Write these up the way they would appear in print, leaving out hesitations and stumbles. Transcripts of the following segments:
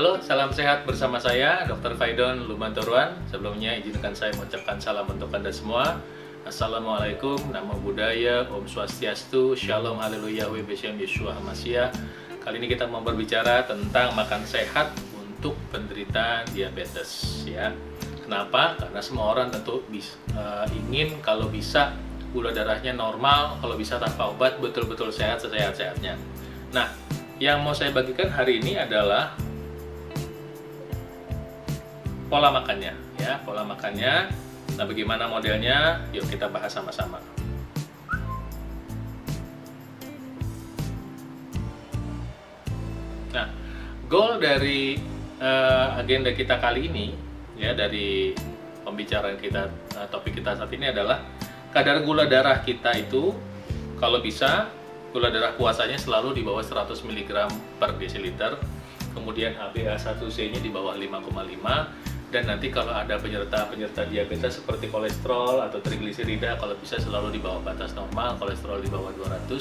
Halo, salam sehat bersama saya, Dr. Faidon Lumantoruan. Sebelumnya izinkan saya mengucapkan salam untuk Anda semua. Assalamualaikum, Namo Buddhaya, Om Swastiastu, Shalom, Haleluya, Webeshem Yeshua Hamashiach. Kali ini kita mau berbicara tentang makan sehat untuk penderita diabetes, ya. Kenapa? Karena semua orang tentu ingin kalau bisa gula darahnya normal, kalau bisa tanpa obat, betul-betul sehat sesehat-sehatnya. Nah, yang mau saya bagikan hari ini adalah pola makannya, ya, pola makannya. Nah, bagaimana modelnya? Yuk kita bahas sama-sama. Nah, goal dari agenda kita kali ini, ya, dari pembicaraan kita, topik kita saat ini adalah kadar gula darah kita itu, kalau bisa, gula darah puasanya selalu di bawah 100 mg per desiliter, kemudian HbA1c-nya di bawah 5,5, dan nanti kalau ada penyerta diabetes seperti kolesterol atau trigliserida, kalau bisa selalu di bawah batas normal, kolesterol di bawah 200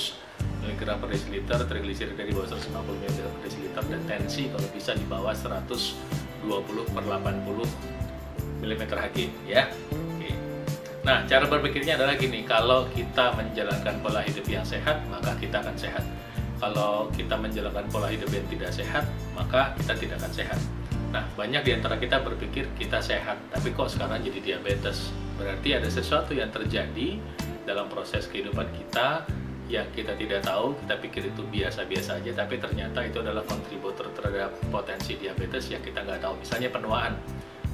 mg per desiliter, trigliserida di bawah 150 mg per desiliter, dan tensi kalau bisa di bawah 120/80 mm/Hg, ya. Oke. Nah, cara berpikirnya adalah gini, kalau kita menjalankan pola hidup yang sehat, maka kita akan sehat. Kalau kita menjalankan pola hidup yang tidak sehat, maka kita tidak akan sehat. Nah, banyak di antara kita berpikir kita sehat, tapi kok sekarang jadi diabetes? Berarti ada sesuatu yang terjadi dalam proses kehidupan kita yang kita tidak tahu, kita pikir itu biasa-biasa aja, tapi ternyata itu adalah kontributor terhadap potensi diabetes yang kita nggak tahu. Misalnya penuaan.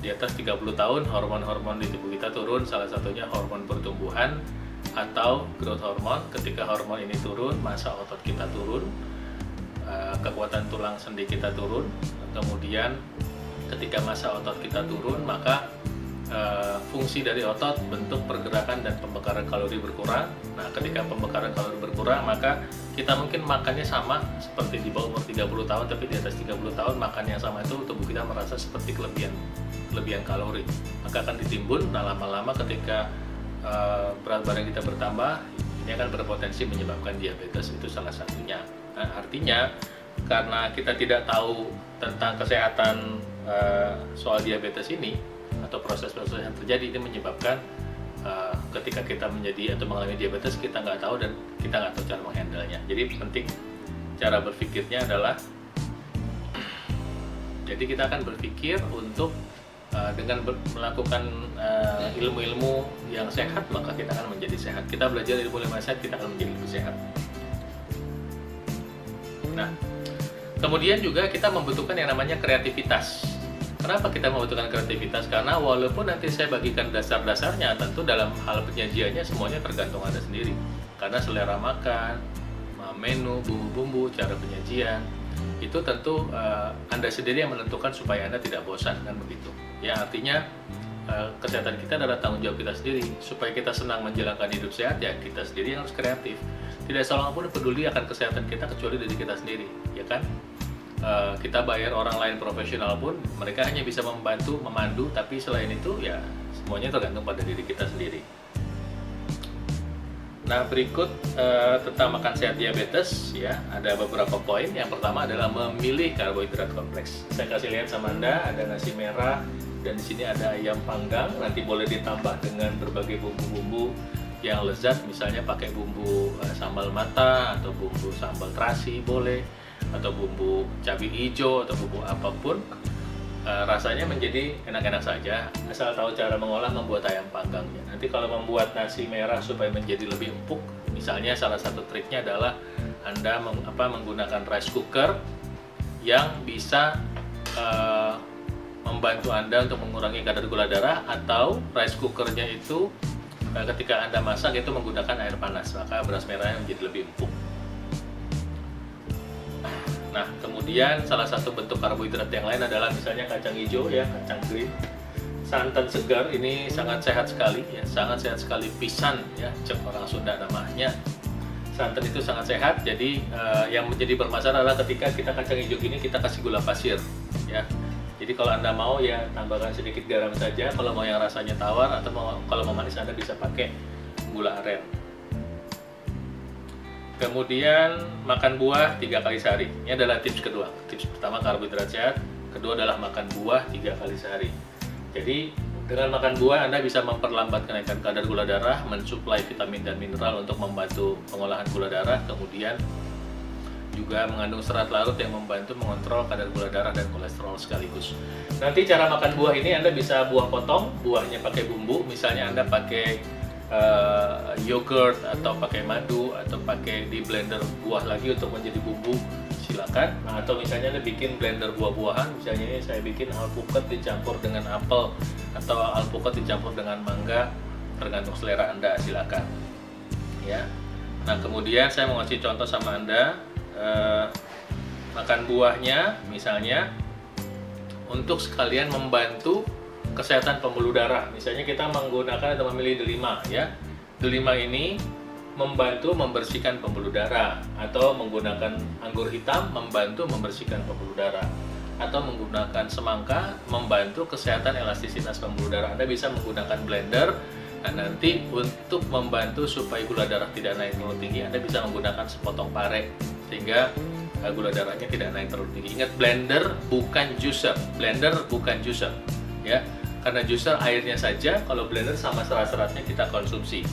Di atas 30 tahun, hormon-hormon di tubuh kita turun, salah satunya hormon pertumbuhan atau growth hormone. Ketika hormon ini turun, massa otot kita turun, kekuatan tulang sendi kita turun. Kemudian ketika massa otot kita turun, maka fungsi dari otot, bentuk pergerakan dan pembakaran kalori berkurang. Nah, ketika pembakaran kalori berkurang, maka kita mungkin makannya sama seperti di bawah umur 30 tahun, tapi di atas 30 tahun makan yang sama itu tubuh kita merasa seperti kelebihan kalori. Maka akan ditimbun. Nah, lama-lama ketika berat badan kita bertambah, ini akan berpotensi menyebabkan diabetes, itu salah satunya. Nah, artinya karena kita tidak tahu tentang kesehatan soal diabetes ini atau proses-proses yang terjadi, ini menyebabkan ketika kita menjadi atau mengalami diabetes, kita nggak tahu dan kita nggak tahu cara menghandle-nya. Jadi penting cara berpikirnya adalah, jadi kita akan berpikir untuk dengan melakukan ilmu-ilmu yang sehat, maka kita akan menjadi sehat. Kita belajar ilmu yang sehat, kita akan menjadi lebih sehat. Nah, kemudian juga kita membutuhkan yang namanya kreativitas. Kenapa kita membutuhkan kreativitas? Karena walaupun nanti saya bagikan dasar-dasarnya, tentu dalam hal penyajiannya semuanya tergantung Anda sendiri. Karena selera makan, menu, bumbu-bumbu, cara penyajian, itu tentu Anda sendiri yang menentukan supaya Anda tidak bosan, kan begitu. Ya, artinya kesehatan kita adalah tanggung jawab kita sendiri. Supaya kita senang menjalankan hidup sehat, ya kita sendiri yang harus kreatif. Tidak seorang pun peduli akan kesehatan kita kecuali diri kita sendiri, ya kan? Kita bayar orang lain profesional pun, mereka hanya bisa membantu, memandu, tapi selain itu ya semuanya tergantung pada diri kita sendiri. Nah, berikut tentang makan sehat diabetes, ya, ada beberapa poin. Yang pertama adalah memilih karbohidrat kompleks. Saya kasih lihat sama Anda, ada nasi merah dan di sini ada ayam panggang. Nanti boleh ditambah dengan berbagai bumbu-bumbu yang lezat, misalnya pakai bumbu sambal mata atau bumbu sambal terasi boleh, atau bumbu cabai hijau atau bumbu apapun. Rasanya menjadi enak-enak saja, asal tahu cara mengolah membuat ayam panggangnya. Nanti kalau membuat nasi merah supaya menjadi lebih empuk, misalnya salah satu triknya adalah Anda menggunakan rice cooker yang bisa membantu Anda untuk mengurangi kadar gula darah, atau rice cookernya itu ketika Anda masak itu menggunakan air panas, maka beras merahnya menjadi lebih empuk. Nah, kemudian salah satu bentuk karbohidrat yang lain adalah misalnya kacang hijau, ya, kacang green, santan segar. Ini sangat sehat sekali, ya, sangat sehat sekali, pisan, ya, cek orang Sunda namanya. Santan itu sangat sehat. Jadi yang menjadi bermasalah adalah ketika kita kacang hijau gini kita kasih gula pasir, ya. Jadi kalau Anda mau, ya tambahkan sedikit garam saja. Kalau mau yang rasanya tawar atau kalau mau manis, Anda bisa pakai gula aren. Kemudian makan buah 3 kali sehari. Ini adalah tips kedua. Tips pertama karbohidrat sehat, kedua adalah makan buah 3 kali sehari. Jadi dengan makan buah Anda bisa memperlambat kenaikan kadar gula darah, mensuplai vitamin dan mineral untuk membantu pengolahan gula darah, kemudian juga mengandung serat larut yang membantu mengontrol kadar gula darah dan kolesterol sekaligus. Nanti cara makan buah ini Anda bisa buah potong, buahnya pakai bumbu, misalnya Anda pakai yogurt atau pakai madu atau pakai di blender buah lagi untuk menjadi bumbu, silakan. Nah, atau misalnya Anda bikin blender buah-buahan, misalnya ini saya bikin alpukat dicampur dengan apel atau alpukat dicampur dengan mangga, tergantung selera Anda, silakan. Ya. Nah, kemudian saya mau kasih contoh sama Anda. Makan buahnya misalnya untuk sekalian membantu kesehatan pembuluh darah. Misalnya kita menggunakan atau memilih delima, ya. Delima ini membantu membersihkan pembuluh darah, atau menggunakan anggur hitam membantu membersihkan pembuluh darah, atau menggunakan semangka membantu kesehatan elastisitas pembuluh darah. Anda bisa menggunakan blender. Nah, nanti untuk membantu supaya gula darah tidak naik terlalu tinggi, Anda bisa menggunakan sepotong pare sehingga gula darahnya tidak naik terlalu tinggi. Ingat, blender bukan juicer. Blender bukan juicer, ya. Karena juicer airnya saja, kalau blender sama serat-seratnya kita konsumsi.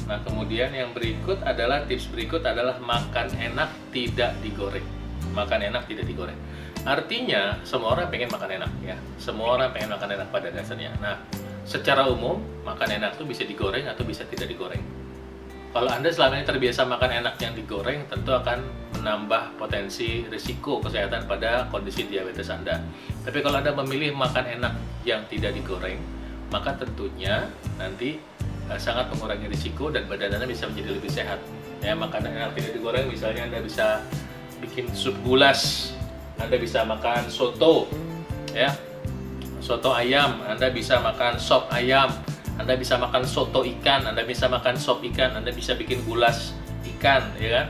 Nah, kemudian yang berikut adalah tips berikut adalah makan enak tidak digoreng. Makan enak tidak digoreng. Artinya semua orang pengen makan enak, ya. Semua orang pengen makan enak pada dasarnya. Nah, secara umum makan enak itu bisa digoreng atau bisa tidak digoreng. Kalau Anda selama ini terbiasa makan enak yang digoreng, tentu akan menambah potensi risiko kesehatan pada kondisi diabetes Anda. Tapi kalau Anda memilih makan enak yang tidak digoreng, maka tentunya nanti sangat mengurangi risiko dan badan Anda bisa menjadi lebih sehat. Ya, makanan enak tidak digoreng, misalnya Anda bisa bikin sup gulas, Anda bisa makan soto, ya, soto ayam, Anda bisa makan sop ayam, Anda bisa makan soto ikan, Anda bisa makan sop ikan, Anda bisa bikin gulas ikan, ya kan?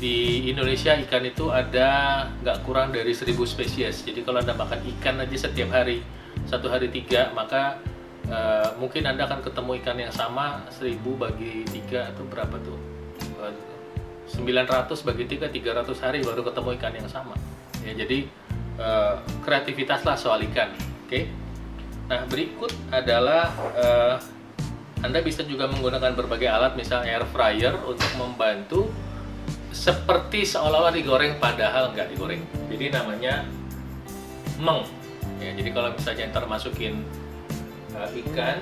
Di Indonesia ikan itu ada nggak kurang dari 1000 spesies. Jadi kalau Anda makan ikan aja setiap hari, 1 hari 3, maka mungkin Anda akan ketemu ikan yang sama. 1000 bagi 3 itu berapa tuh? 900 bagi 3, 300 hari baru ketemu ikan yang sama. Ya, jadi kreativitaslah soal ikan. Oke. Nah, berikut adalah Anda bisa juga menggunakan berbagai alat, misalnya air fryer, untuk membantu seperti seolah-olah digoreng padahal nggak digoreng. Jadi namanya meng. Ya, jadi kalau misalnya ntar masukin ikan,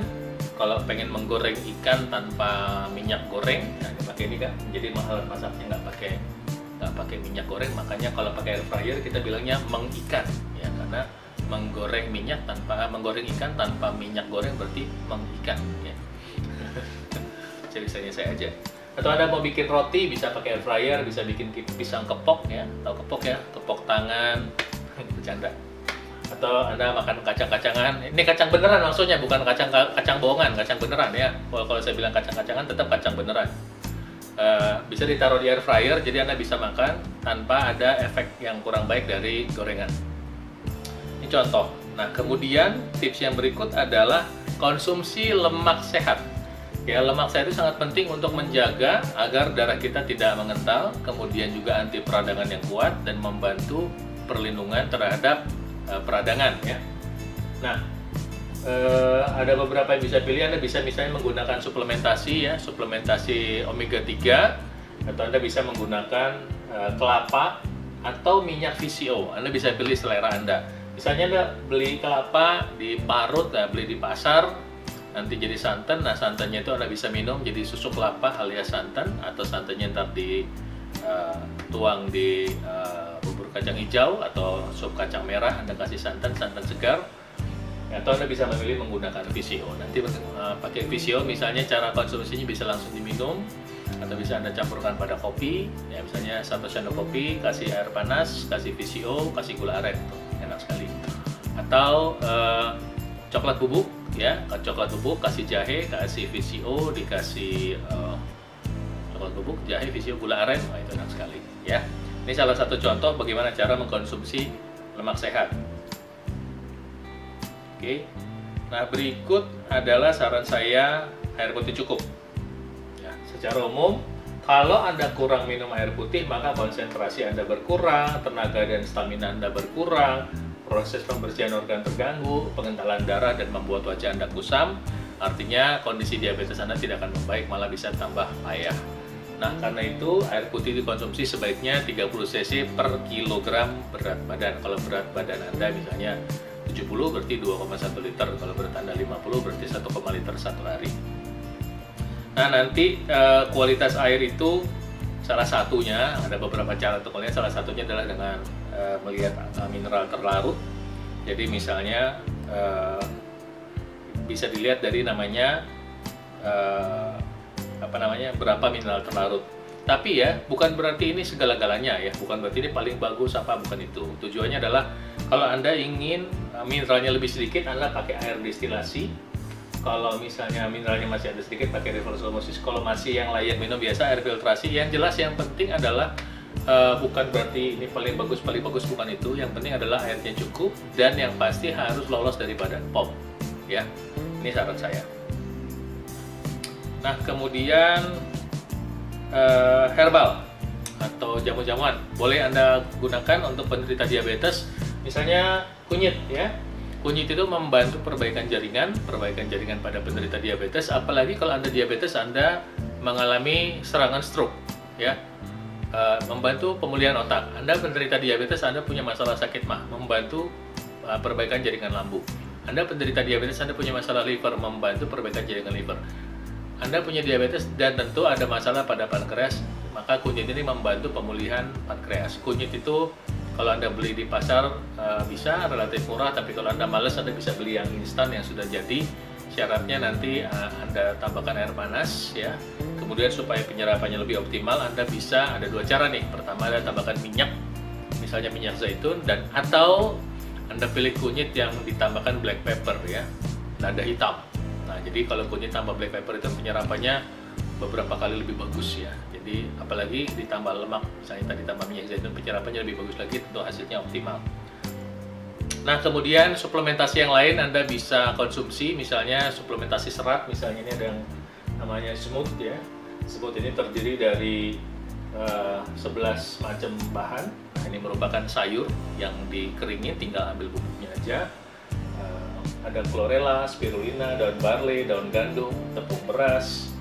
kalau pengen menggoreng ikan tanpa minyak goreng, nah pakai ini kan. Jadi alat masaknya nggak pakai minyak goreng, makanya kalau pakai air fryer kita bilangnya mengikan, ya, karena menggoreng ikan tanpa minyak goreng berarti mengikan, ya. Ceritanya saya aja. Atau Anda mau bikin roti bisa pakai air fryer, bisa bikin pisang kepok, ya, tahu kepok, ya, kepok tangan, bercanda. Atau Anda makan kacang-kacangan, ini kacang beneran maksudnya, bukan kacang bohongan, kacang beneran, ya. Kalau saya bilang kacang-kacangan tetap kacang beneran. Bisa ditaruh di air fryer, jadi Anda bisa makan tanpa ada efek yang kurang baik dari gorengan. Ini contoh. Nah, kemudian tips yang berikut adalah konsumsi lemak sehat. Ya, lemak sehat itu sangat penting untuk menjaga agar darah kita tidak mengental, kemudian juga anti peradangan yang kuat dan membantu perlindungan terhadap peradangan, ya. Nah, ada beberapa yang bisa pilih. Anda bisa misalnya menggunakan suplementasi, ya, suplementasi omega 3, atau Anda bisa menggunakan kelapa atau minyak VCO. Anda bisa pilih selera Anda. Misalnya Anda beli kelapa diparut, beli di pasar, nanti jadi santan. Nah, santannya itu Anda bisa minum jadi susu kelapa alias santan, atau santannya ntar tuang di bubur kacang hijau atau sup kacang merah, Anda kasih santan segar. Atau Anda bisa memilih menggunakan VCO. Nanti pakai VCO, misalnya cara konsumsinya bisa langsung diminum, atau bisa Anda campurkan pada kopi, ya, misalnya 1 sendok kopi, kasih air panas, kasih VCO, kasih gula aren, tuh, enak sekali. Atau coklat bubuk, ya, coklat bubuk, kasih jahe, kasih VCO, dikasih coklat bubuk, jahe, VCO, gula aren, wah, itu enak sekali, ya. Ini salah satu contoh bagaimana cara mengkonsumsi lemak sehat. Oke. Nah, berikut adalah saran saya, air putih cukup. Ya, secara umum, kalau Anda kurang minum air putih, maka konsentrasi Anda berkurang, tenaga dan stamina Anda berkurang, proses pembersihan organ terganggu, pengentalan darah, dan membuat wajah Anda kusam. Artinya kondisi diabetes Anda tidak akan membaik, malah bisa tambah payah. Nah, karena itu air putih dikonsumsi sebaiknya 30 cc per kilogram berat badan. Kalau berat badan Anda misalnya 70 berarti 2,1 liter, kalau berat Anda 50 berarti 1,5 liter satu hari. Nah, nanti kualitas air itu salah satunya, ada beberapa cara untuk melihat, salah satunya adalah dengan melihat mineral terlarut. Jadi misalnya bisa dilihat dari namanya berapa mineral terlarut. Tapi ya, bukan berarti ini segala-galanya ya, bukan berarti ini paling bagus apa, bukan itu. Tujuannya adalah kalau Anda ingin mineralnya lebih sedikit, Anda pakai air destilasi. Kalau misalnya mineralnya masih ada sedikit, pakai reverse osmosis. Kalau masih yang layak minum biasa, air filtrasi. Yang jelas yang penting adalah bukan berarti ini paling bagus bukan itu. Yang penting adalah airnya cukup dan yang pasti harus lolos dari badan POM. Ya, ini syarat saya. Nah, kemudian herbal atau jamu-jamuan boleh Anda gunakan untuk penderita diabetes. Misalnya kunyit ya. Kunyit itu membantu perbaikan jaringan pada penderita diabetes. Apalagi kalau Anda diabetes, Anda mengalami serangan stroke ya. Membantu pemulihan otak. Anda penderita diabetes, Anda punya masalah sakit mah, membantu perbaikan jaringan lambung. Anda penderita diabetes, Anda punya masalah liver, membantu perbaikan jaringan liver. Anda punya diabetes dan tentu ada masalah pada pankreas, maka kunyit ini membantu pemulihan pankreas. Kunyit itu kalau Anda beli di pasar bisa relatif murah, tapi kalau Anda males, Anda bisa beli yang instan yang sudah jadi. Syaratnya nanti Anda tambahkan air panas ya. Kemudian supaya penyerapannya lebih optimal, Anda bisa, ada dua cara nih. Pertama, Anda tambahkan minyak, misalnya minyak zaitun, dan atau Anda pilih kunyit yang ditambahkan black pepper ya, lada hitam. Nah, jadi kalau kunyit tambah black pepper itu penyerapannya beberapa kali lebih bagus ya. Jadi apalagi ditambah lemak, misalnya tadi tambah minyak zaitun, penyerapannya lebih bagus lagi, tentu hasilnya optimal. Nah, kemudian suplementasi yang lain Anda bisa konsumsi, misalnya suplementasi serat, misalnya ini ada yang namanya smooth ya. Smooth ini terdiri dari 11 macam bahan. Nah, ini merupakan sayur yang dikeringin, tinggal ambil bubuknya aja. Ada chlorella, spirulina, daun barley, daun gandum, tepung beras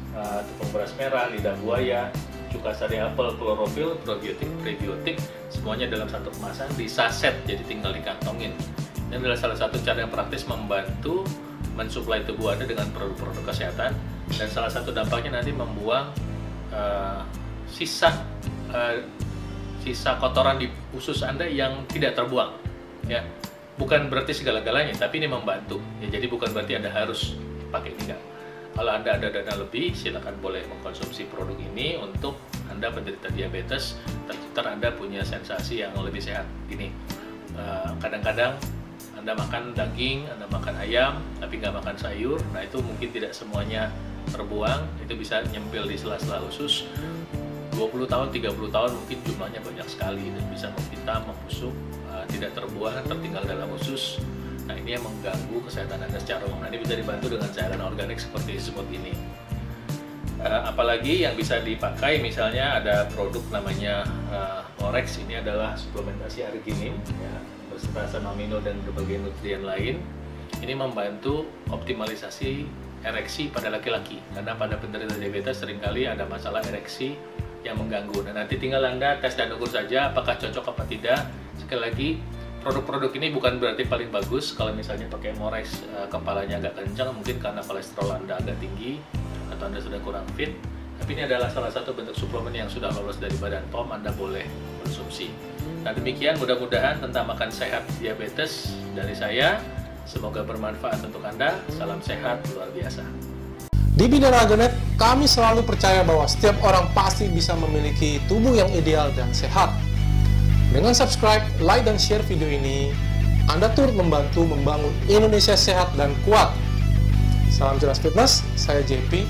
merah, lidah buaya, cuka sari apel, klorofil, probiotik, prebiotik, semuanya dalam satu kemasan di saset, jadi tinggal dikantongin. Ini adalah salah satu cara yang praktis membantu mensuplai tubuh Anda dengan produk-produk kesehatan, dan salah satu dampaknya nanti membuang sisa kotoran di usus Anda yang tidak terbuang ya. Bukan berarti segala-galanya, tapi ini membantu ya. Jadi bukan berarti Anda harus pakai ini, enggak. Kalau Anda ada dana lebih, silakan boleh mengkonsumsi produk ini untuk Anda penderita diabetes. Ntar Anda punya sensasi yang lebih sehat. Gini, kadang-kadang Anda makan daging, Anda makan ayam, tapi nggak makan sayur. Nah, itu mungkin tidak semuanya terbuang. Itu bisa nyempil di sela-sela usus. 20 tahun, 30 tahun mungkin jumlahnya banyak sekali dan bisa menghitam, membusuk, tidak terbuang, tertinggal dalam usus. Nah, ini yang mengganggu kesehatan Anda secara umum. Nah, ini bisa dibantu dengan cairan organik seperti smooth ini. Apalagi yang bisa dipakai, misalnya ada produk namanya Morex. Ini adalah suplementasi arginin ya, beserta asam amino dan berbagai nutrien lain. Ini membantu optimalisasi ereksi pada laki-laki, karena pada penderita diabetes seringkali ada masalah ereksi yang mengganggu. Nah, nanti tinggal Anda tes dan ukur saja apakah cocok apa tidak. Sekali lagi, produk-produk ini bukan berarti paling bagus. Kalau misalnya pakai Morex, kepalanya agak kencang, mungkin karena kolesterol Anda agak tinggi atau Anda sudah kurang fit. Tapi ini adalah salah satu bentuk suplemen yang sudah lolos dari Badan POM, Anda boleh konsumsi. Nah, demikian mudah-mudahan tentang makan sehat diabetes dari saya. Semoga bermanfaat untuk Anda. Salam sehat luar biasa. Di Binaraga.net, kami selalu percaya bahwa setiap orang pasti bisa memiliki tubuh yang ideal dan sehat. Dengan subscribe, like, dan share video ini, Anda turut membantu membangun Indonesia sehat dan kuat. Salam Jelas Fitness, saya JP.